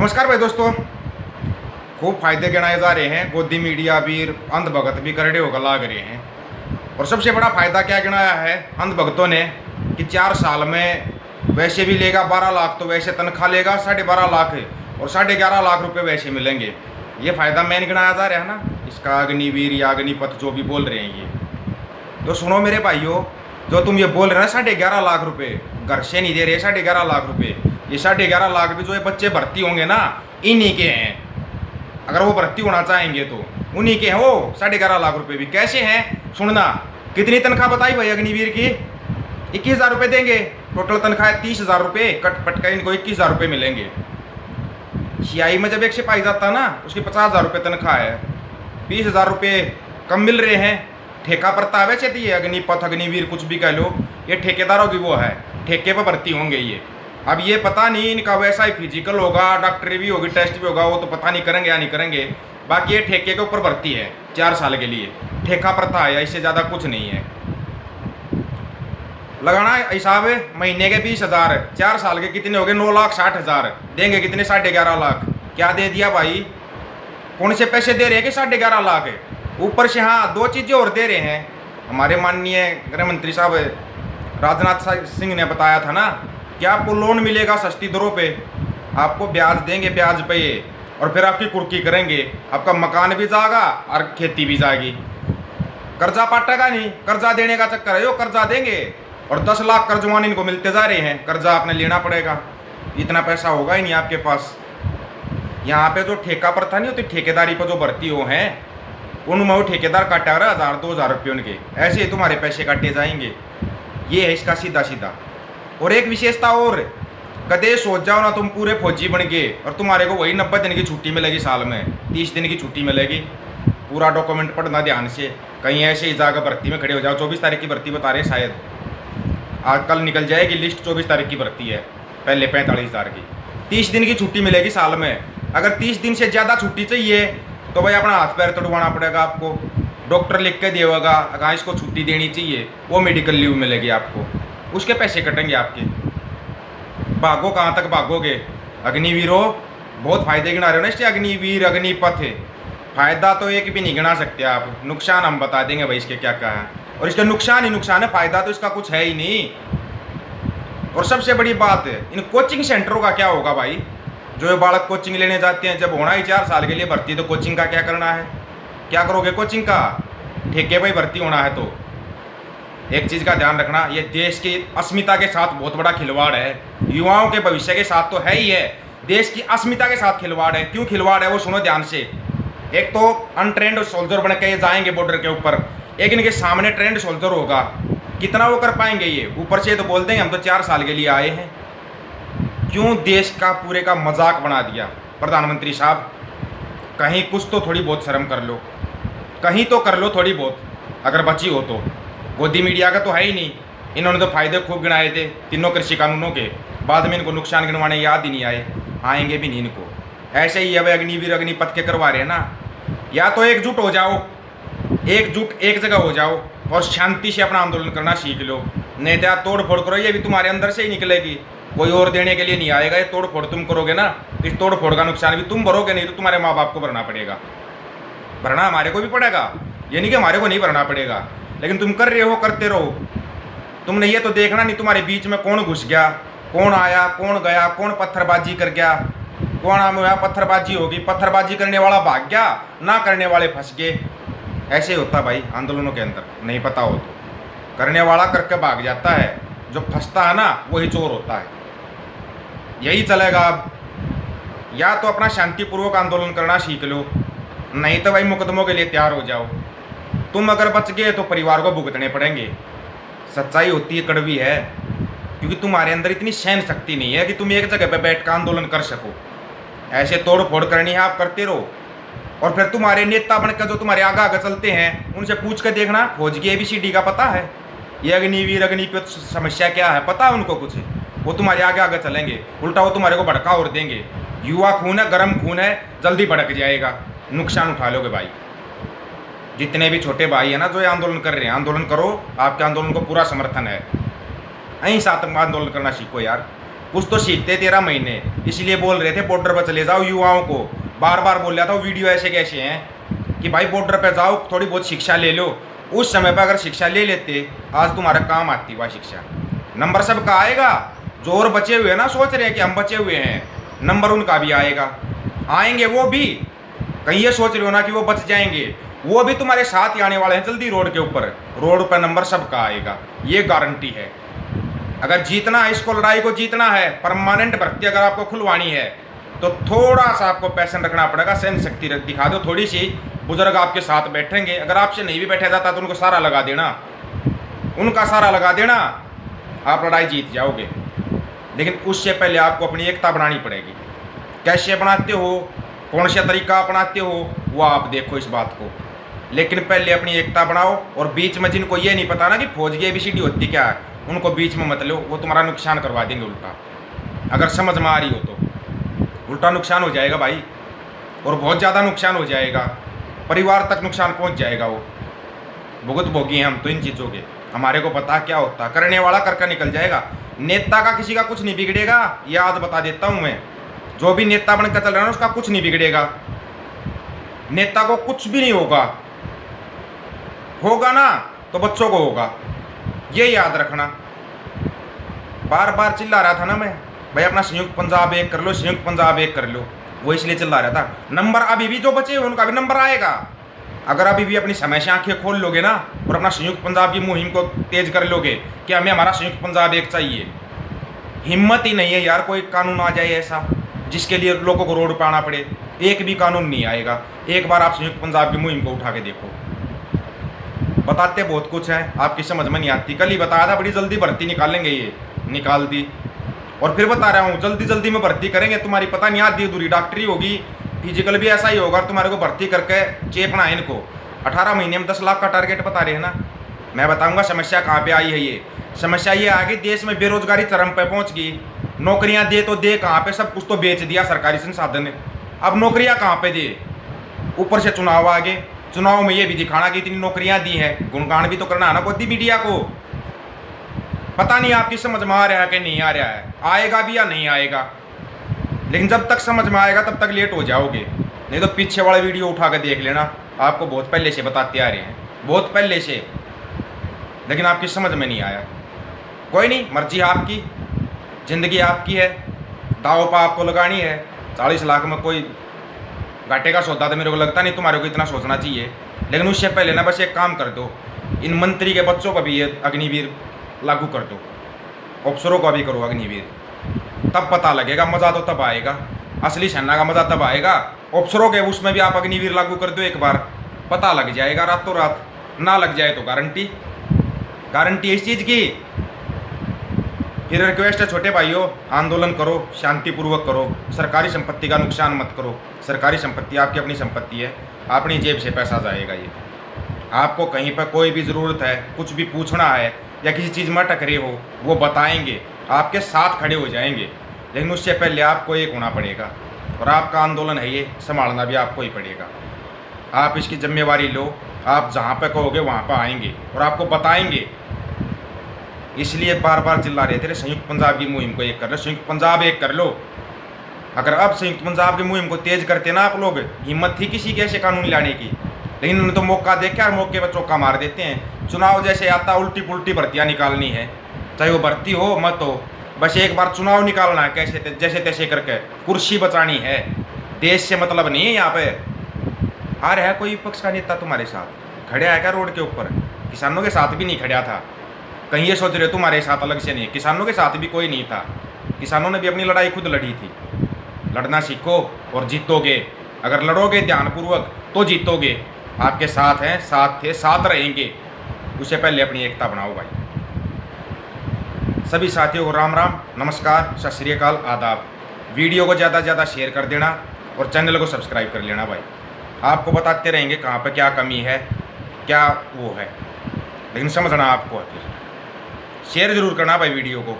नमस्कार भाई दोस्तों। खूब फायदे गिनाए जा रहे हैं। गोदी मीडिया भी अंध भगत भी करड़े होकर लाग रहे हैं। और सबसे बड़ा फायदा क्या गिनाया है अंध भगतों ने कि 4 साल में वैसे भी लेगा 12 लाख, तो वैसे तनख्वाह लेगा 12.5 लाख और 11.5 लाख रुपए वैसे मिलेंगे। ये फायदा मैंने गिनाया जा रहा है ना, इसका अग्निवीर या अग्निपथ जो भी बोल रहे हैं ये। तो सुनो मेरे भाइयों, जो तुम ये बोल रहे हैं 11.5 लाख रुपए घर से नहीं दे रहे, 11.5 लाख रुपए, ये 11.5 लाख भी जो ये बच्चे भर्ती होंगे ना इन्हीं के हैं। अगर वो भर्ती होना चाहेंगे तो उन्हीं के हैं वो 11.5 लाख रुपए भी। कैसे हैं सुनना। कितनी तनख्वाह बताई भाई अग्निवीर की? 21,000 रुपये देंगे। टोटल तनख्वाह 30,000 रुपये, कट पट कर इनको 21,000 रुपये मिलेंगे। सियाई में जब एक सिपाही जाता है ना उसकी 50,000 रुपये तनख्वाह है, 20,000 रुपये कम मिल रहे हैं। ठेका पड़ता है वैसे तो ये अग्निपथ अग्निवीर कुछ भी कह लो, ये ठेकेदारों की वो है, ठेके पर भर्ती होंगे ये। अब ये पता नहीं इनका वैसा ही फिजिकल होगा, डॉक्टरी भी होगी, टेस्ट भी होगा, वो तो पता नहीं करेंगे या नहीं करेंगे। बाकी ये ठेके के ऊपर भर्ती है 4 साल के लिए, ठेका प्रथा है, इससे ज़्यादा कुछ नहीं है। लगाना हिसाब महीने के 20,000, 4 साल के कितने हो गए? 9,60,000 देंगे। कितने? 11.5 लाख। क्या दे दिया भाई? कौन से पैसे दे रहे हैं कि 11.5 लाख? ऊपर से हाँ 2 चीज़ें और दे रहे हैं। हमारे माननीय गृह मंत्री साहब राजनाथ सिंह ने बताया था ना कि आपको लोन मिलेगा सस्ती दरों पे, आपको ब्याज देंगे, ब्याज पे ये, और फिर आपकी कुर्की करेंगे, आपका मकान भी जाएगा और खेती भी जाएगी। कर्जा पाटेगा नहीं, कर्जा देने का चक्कर है, यो कर्जा देंगे और 10 लाख कर्जवान इनको मिलते जा रहे हैं। कर्जा आपने लेना पड़ेगा, इतना पैसा होगा ही नहीं आपके पास। यहाँ पे जो ठेका पर था नहीं होती, ठेकेदारी पर जो भर्ती हो हैं उनमें वो ठेकेदार काटा रहा 1,000-2,000 रुपये उनके, ऐसे ही तुम्हारे पैसे काटे जाएंगे। ये है इसका सीधा सीधा। और एक विशेषता और, कदे सोच जाओ ना तुम पूरे फौजी बन गए और तुम्हारे को वही 90 दिन की छुट्टी मिलेगी, साल में 30 दिन की छुट्टी मिलेगी। पूरा डॉक्यूमेंट पढ़ना ध्यान से, कहीं ऐसे ही जाकर भर्ती में खड़े हो जाओ। 24 तारीख की भर्ती बता रहे शायद, आज कल निकल जाएगी लिस्ट। 24 तारीख की भर्ती है, पहले 45,000 की। 30 दिन की छुट्टी मिलेगी साल में। अगर 30 दिन से ज़्यादा छुट्टी चाहिए तो भाई अपना हाथ पैर तोड़वाना पड़ेगा आपको। डॉक्टर लिख के देगा अगर इसको छुट्टी देनी चाहिए, वो मेडिकल लीव मिलेगी आपको, उसके पैसे कटेंगे आपके। भागो कहाँ तक भागोगे अग्निवीरों? बहुत फायदे गिना रहे हो ना इससे, अग्निवीर अग्निपथ। फायदा तो एक भी नहीं गिना सकते आप, नुकसान हम बता देंगे भाई इसके क्या क्या है। और इसका नुकसान ही नुकसान है, फायदा तो इसका कुछ है ही नहीं। और सबसे बड़ी बात है इन कोचिंग सेंटरों का क्या होगा भाई? जो ये बालक कोचिंग लेने जाते हैं, जब होना ही 4 साल के लिए भर्ती, तो कोचिंग का क्या करना है? क्या करोगे कोचिंग का? ठेके पर भर्ती होना है तो एक चीज़ का ध्यान रखना, ये देश की अस्मिता के साथ बहुत बड़ा खिलवाड़ है, युवाओं के भविष्य के साथ तो है ही है, देश की अस्मिता के साथ खिलवाड़ है। क्यों खिलवाड़ है वो सुनो ध्यान से। एक तो अनट्रेंड सोल्जर बन के ये जाएंगे बॉर्डर के ऊपर, एक इनके सामने ट्रेंड सोल्जर होगा, कितना वो कर पाएंगे ये? ऊपर से तो बोल देंगे हम तो 4 साल के लिए आए हैं। क्यों देश का पूरे का मजाक बना दिया प्रधानमंत्री साहब? कहीं कुछ तो थोड़ी बहुत शर्म कर लो, कहीं तो कर लो थोड़ी बहुत, अगर बची हो तो। गोदी मीडिया का तो है ही नहीं। इन्होंने तो फायदे खूब गिनाए थे तीनों कृषि कानूनों के, बाद में इनको नुकसान गिनवाने याद ही नहीं आए, आएंगे भी नहीं इनको। ऐसे ही अब अग्निवीर अग्निपथ के करवा रहे हैं ना। या तो एकजुट हो जाओ, एकजुट एक जगह हो जाओ और शांति से अपना आंदोलन करना सीख लो, नहीं तो तोड़ फोड़ करो, ये भी तुम्हारे अंदर से ही निकलेगी, कोई और देने के लिए नहीं आएगा। ये तोड़ फोड़ तुम करोगे ना, इस तोड़ फोड़ का नुकसान भी तुम भरोगे, नहीं तो तुम्हारे माँ बाप को भरना पड़ेगा। भरना हमारे को भी पड़ेगा, ये नहीं कि हमारे को नहीं भरना पड़ेगा, लेकिन तुम कर रहे हो, करते रहो। तुमने ये तो देखना नहीं तुम्हारे बीच में कौन घुस गया, कौन आया, कौन गया, कौन पत्थरबाजी कर गया, कौन आम हुआ, पत्थरबाजी होगी, पत्थरबाजी करने वाला भाग गया, ना करने वाले फंस गए। ऐसे ही होता भाई आंदोलनों के अंदर, नहीं पता हो तो। करने वाला करके भाग जाता है, जो फंसता है ना वही चोर होता है। यही चलेगा अब। या तो अपना शांतिपूर्वक आंदोलन करना सीख लो, नहीं तो भाई मुकदमों के लिए तैयार हो जाओ। तुम अगर बच गए तो परिवार को भुगतने पड़ेंगे। सच्चाई होती है, कड़वी है, क्योंकि तुम्हारे अंदर इतनी सहन शक्ति नहीं है कि तुम एक जगह पर बैठ कर आंदोलन कर सको। ऐसे तोड़ फोड़ करनी है आप, करते रहो। और फिर तुम्हारे नेता बनकर जो तुम्हारे आगे आगे चलते हैं उनसे पूछ कर देखना, फौज की ABCD का पता है? ये अग्निवीर अग्निपथ समस्या क्या है पता है उनको कुछ? वो तुम्हारे आगे आगे चलेंगे, उल्टा वो तुम्हारे को भड़का और देंगे। युवा खून है, गर्म खून है, जल्दी भड़क जाएगा, नुकसान उठा लोगे भाई। जितने भी छोटे भाई हैं ना जो ये आंदोलन कर रहे हैं, आंदोलन करो, आपके आंदोलन को पूरा समर्थन है। अहिंसात्मक आंदोलन करना सीखो यार। कुछ तो सीखते 13 महीने, इसलिए बोल रहे थे बॉर्डर पर चले जाओ। युवाओं को बार बार बोल रहा था, वीडियो ऐसे कैसे हैं कि भाई बॉर्डर पर जाओ, थोड़ी बहुत शिक्षा ले लो। उस समय पर अगर शिक्षा ले लेते, आज तुम्हारा काम आती वह शिक्षा। नंबर सबका आएगा, जो और बचे हुए हैं ना, सोच रहे हैं कि हम बचे हुए हैं, नंबर उनका भी आएगा, आएंगे वो भी। कहीं ये सोच रहे हो ना कि वो बच जाएंगे, वो भी तुम्हारे साथ ही आने वाले हैं जल्दी रोड के ऊपर। रोड पर नंबर सबका आएगा, ये गारंटी है। अगर जीतना है, इसको लड़ाई को जीतना है, परमानेंट भर्ती अगर आपको खुलवानी है, तो थोड़ा सा आपको पैशन रखना पड़ेगा, सहन शक्ति दिखा दो थोड़ी सी। बुजुर्ग आपके साथ बैठेंगे, अगर आपसे नहीं भी बैठा जाता तो उनको सारा लगा देना, उनका सारा लगा देना, आप लड़ाई जीत जाओगे। लेकिन उससे पहले आपको अपनी एकता बनानी पड़ेगी। कैसे बनाते हो, कौन सा तरीका अपनाते हो, वो आप देखो इस बात को। लेकिन पहले अपनी एकता बनाओ। और बीच में जिनको ये नहीं पता ना कि फौज की ABCD होती क्या है, उनको बीच में मत लो, वो तुम्हारा नुकसान करवा देंगे उल्टा। अगर समझ में आ रही हो तो उल्टा नुकसान हो जाएगा भाई, और बहुत ज़्यादा नुकसान हो जाएगा, परिवार तक नुकसान पहुंच जाएगा। वो भुगत भोगी हैं हम तो इन चीज़ों के, हमारे को पता क्या होता। करने वाला करके निकल जाएगा। नेता का किसी का कुछ नहीं बिगड़ेगा, ये आज बता देता हूँ मैं। जो भी नेता बनकर चल रहा है ना, उसका कुछ नहीं बिगड़ेगा, नेता को कुछ भी नहीं होगा। होगा ना तो बच्चों को होगा, ये याद रखना। बार बार चिल्ला रहा था ना मैं, भाई अपना संयुक्त पंजाब एक कर लो, संयुक्त पंजाब एक कर लो, वो इसलिए चिल्ला रहा था। नंबर अभी भी जो बचे हुए उनका भी नंबर आएगा। अगर अभी भी अपनी समय से आंखें खोल लोगे ना, और अपना संयुक्त पंजाब की मुहिम को तेज कर लोगे कि हमें हमारा संयुक्त पंजाब एक चाहिए। हिम्मत ही नहीं है यार, कोई कानून आ जाए ऐसा जिसके लिए लोगों को रोड पर आना पड़े। एक भी कानून नहीं आएगा। एक बार आप संयुक्त पंजाब की मुहिम को उठा के देखो। बताते बहुत कुछ है, आपकी समझ में नहीं आती। कल ही बताया था बड़ी जल्दी भर्ती निकालेंगे, ये निकाल दी। और फिर बता रहा हूँ जल्दी जल्दी में भर्ती करेंगे। तुम्हारी पता नहीं आधी अधूरी डॉक्टरी होगी, फिजिकल भी ऐसा ही होगा। तुम्हारे को भर्ती करके चेपना है इनको। 18 महीने में 10 लाख का टारगेट बता रहे हैं ना। मैं बताऊंगा समस्या कहाँ पे आई है। ये समस्या ये आ गई, देश में बेरोजगारी चरम पे पहुँच गई। नौकरियाँ दे तो दे कहाँ पे, सब कुछ तो बेच दिया सरकारी संसाधन ने। अब नौकरियाँ कहाँ पे दे, ऊपर से चुनाव आ गए। चुनाव में ये भी दिखाना कि इतनी नौकरियां दी हैं, गुणगान भी तो करना है ना खुद ही मीडिया को। पता नहीं आपकी समझ में आ रहा है कि नहीं आ रहा है, आएगा भी या नहीं आएगा। लेकिन जब तक समझ में आएगा तब तक लेट हो जाओगे। नहीं तो पीछे वाला वीडियो उठा कर देख लेना, आपको बहुत पहले से बताते आ रहे हैं, बहुत पहले से। लेकिन आपकी समझ में नहीं आया। कोई नहीं, मर्जी आपकी, जिंदगी आपकी है, दाव पर आपको लगानी है। 40 लाख में कोई घाटे का सौदा तो मेरे को लगता नहीं तुम्हारे को इतना सोचना चाहिए। लेकिन उससे पहले ना बस एक काम कर दो, इन मंत्री के बच्चों का भी ये अग्निवीर लागू कर दो, अफसरों का भी करो अग्निवीर। तब पता लगेगा, मज़ा तो तब आएगा, असली सेना का मज़ा तब आएगा। अफसरों के उसमें भी आप अग्निवीर लागू कर दो एक बार, पता लग जाएगा रातों रात। ना लग जाए तो गारंटी इस चीज़ की। फिर रिक्वेस्ट है छोटे भाइयों, आंदोलन करो, शांतिपूर्वक करो, सरकारी संपत्ति का नुकसान मत करो। सरकारी संपत्ति आपकी अपनी संपत्ति है, अपनी जेब से पैसा जाएगा। ये आपको कहीं पर कोई भी ज़रूरत है, कुछ भी पूछना है या किसी चीज़ में टकरे हो, वो बताएंगे, आपके साथ खड़े हो जाएंगे। लेकिन उससे पहले आपको एक होना पड़ेगा, और आपका आंदोलन है ये, संभालना भी आपको ही पड़ेगा। आप इसकी जिम्मेवारी लो। आप जहाँ पर कहोगे वहाँ पर आएंगे और आपको बताएंगे। इसलिए बार बार चिल्ला रहे थे संयुक्त पंजाब की मुहिम को एक कर लो, संयुक्त पंजाब एक कर लो। अगर अब संयुक्त पंजाब की मुहिम को तेज करते ना आप लोग, हिम्मत थी किसी के ऐसे कानून लाने की। लेकिन उन्होंने तो मौका देखा और मौके पर चौका मार देते हैं। चुनाव जैसे आता, उल्टी पुल्टी भर्तियाँ निकालनी है, चाहे वो भर्ती हो मत हो, बस एक बार चुनाव निकालना है कैसे जैसे तैसे करके, कुर्सी बचानी है। देश से मतलब नहीं है। यहाँ पे आ रहा है कोई विपक्ष का नेता तुम्हारे साथ खड़े आएगा रोड के ऊपर, किसानों के साथ भी नहीं खड़ा था। कहीं ये सोच रहे हो तुम्हारे साथ अलग से नहीं है, किसानों के साथ भी कोई नहीं था। किसानों ने भी अपनी लड़ाई खुद लड़ी थी। लड़ना सीखो और जीतोगे। अगर लड़ोगे ध्यानपूर्वक तो जीतोगे। आपके साथ हैं, साथ थे, साथ रहेंगे। उससे पहले अपनी एकता बनाओ भाई। सभी साथियों को राम राम, नमस्कार, सत श्री अकाल, आदाब। वीडियो को ज़्यादा से ज़्यादा शेयर कर देना और चैनल को सब्सक्राइब कर लेना भाई। आपको बताते रहेंगे कहाँ पर क्या कमी है, क्या वो है, लेकिन समझना आपको। फिर शेयर ज़रूर करना भाई वीडियो को।